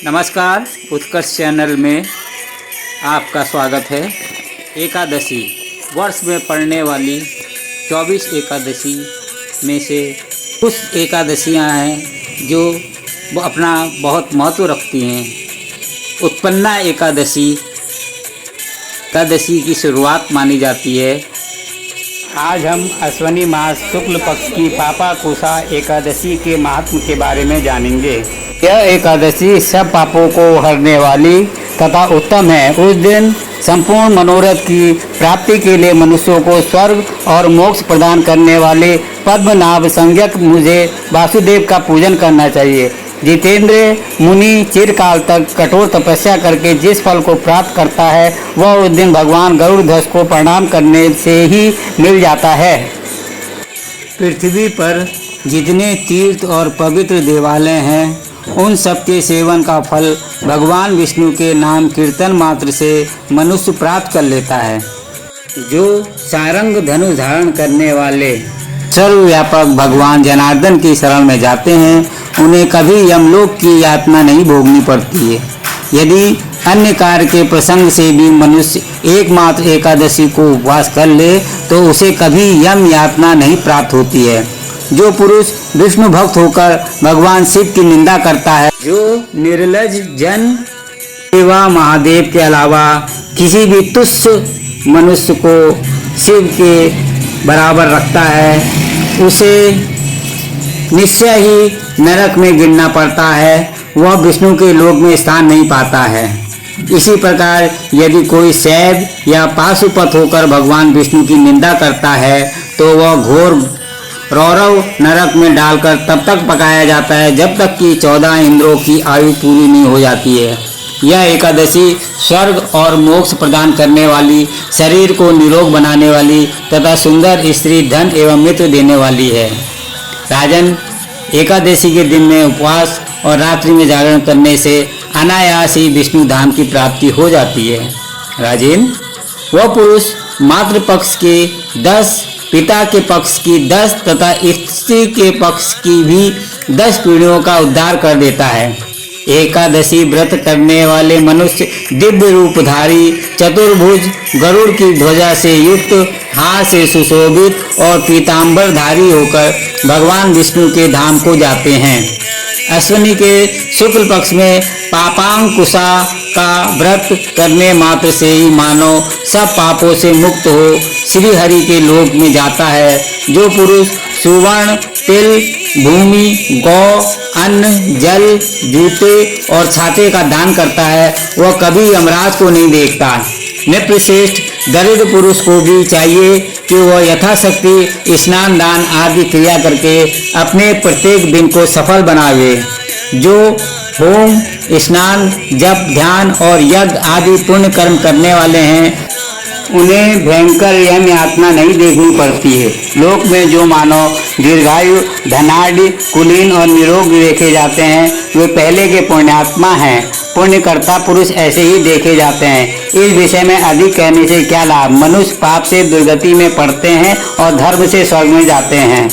नमस्कार, उत्कर्ष चैनल में आपका स्वागत है। एकादशी वर्ष में पड़ने वाली 24 एकादशी में से कुछ एकादशियां हैं जो अपना बहुत महत्व रखती हैं। उत्पन्ना एकादशी की शुरुआत मानी जाती है। आज हम अश्विनी मास शुक्ल पक्ष की पापाकुशा एकादशी के महात्म के बारे में जानेंगे। यह एकादशी सब पापों को हरने वाली तथा उत्तम है। उस दिन संपूर्ण मनोरथ की प्राप्ति के लिए मनुष्यों को स्वर्ग और मोक्ष प्रदान करने वाले पद्मनाभ संज्ञक मुझे वासुदेव का पूजन करना चाहिए। जितेंद्र मुनि चिरकाल तक कठोर तपस्या करके जिस फल को प्राप्त करता है वह उस दिन भगवान गरुड़ध्वज को प्रणाम करने से ही मिल जाता है। पृथ्वी पर जितने तीर्थ और पवित्र देवालय हैं उन सब के सेवन का फल भगवान विष्णु के नाम कीर्तन मात्र से मनुष्य प्राप्त कर लेता है। जो सारंग धनुष धारण करने वाले सर्वव्यापक भगवान जनार्दन की शरण में जाते हैं उन्हें कभी यमलोक की यातना नहीं भोगनी पड़ती है। यदि अन्य कार्य के प्रसंग से भी मनुष्य एकमात्र एकादशी को उपवास कर ले तो उसे कभी यम यातना नहीं प्राप्त होती है। जो पुरुष विष्णु भक्त होकर भगवान शिव की निंदा करता है, जो निर्लज जन सेवा महादेव के अलावा किसी भी तुच्छ मनुष्य को शिव के बराबर रखता है, उसे निश्चय ही नरक में गिरना पड़ता है। वह विष्णु के लोक में स्थान नहीं पाता है। इसी प्रकार यदि कोई शैव या पाशुपत होकर भगवान विष्णु की निंदा करता है तो वह घोर रौरव नरक में डालकर तब तक पकाया जाता है जब तक कि 14 इंद्रों की आयु पूरी नहीं हो जाती है। यह एकादशी स्वर्ग और मोक्ष प्रदान करने वाली, शरीर को निरोग बनाने वाली तथा सुंदर स्त्री, धन एवं मित्र देने वाली है। राजन, एकादशी के दिन में उपवास और रात्रि में जागरण करने से अनायास ही विष्णु धाम की प्राप्ति हो जाती है। राजेन, वह पुरुष मातृ पक्ष के 10, पिता के पक्ष की 10 तथा स्त्री के पक्ष की भी 10 पीढ़ियों का उद्धार कर देता है। एकादशी व्रत करने वाले मनुष्य दिव्य रूपधारी, चतुर्भुज, गरुड़ की ध्वजा से युक्त, हाथ से सुशोभित और पीतांबरधारी होकर भगवान विष्णु के धाम को जाते हैं। अश्विनी के शुक्ल पक्ष में पापांकुशा का व्रत करने मात्र से ही मानव सब पापों से मुक्त हो श्री हरि के लोक में जाता है। जो पुरुष सुवर्ण, तिल, भूमि, गौ, अन्न, जल, जूते और छाते का दान करता है वह कभी यमराज को नहीं देखता। नृपश्रेष्ठ दरिद्र पुरुष को भी चाहिए कि वह यथाशक्ति स्नान दान आदि क्रिया करके अपने प्रत्येक दिन को सफल बनावे। जो होम, स्नान, जप, ध्यान और यज्ञ आदि पुण्य कर्म करने वाले हैं उन्हें भयंकर यम यातना नहीं देखनी पड़ती है। लोक में जो मानव दीर्घायु, धनाढ़, कुलीन और निरोग देखे जाते हैं वे पहले के पुण्यात्मा हैं। पुण्यकर्ता पुरुष ऐसे ही देखे जाते हैं। इस विषय में अधिक कहने से क्या लाभ। मनुष्य पाप से दुर्गति में पड़ते हैं और धर्म से स्वर्ग में जाते हैं।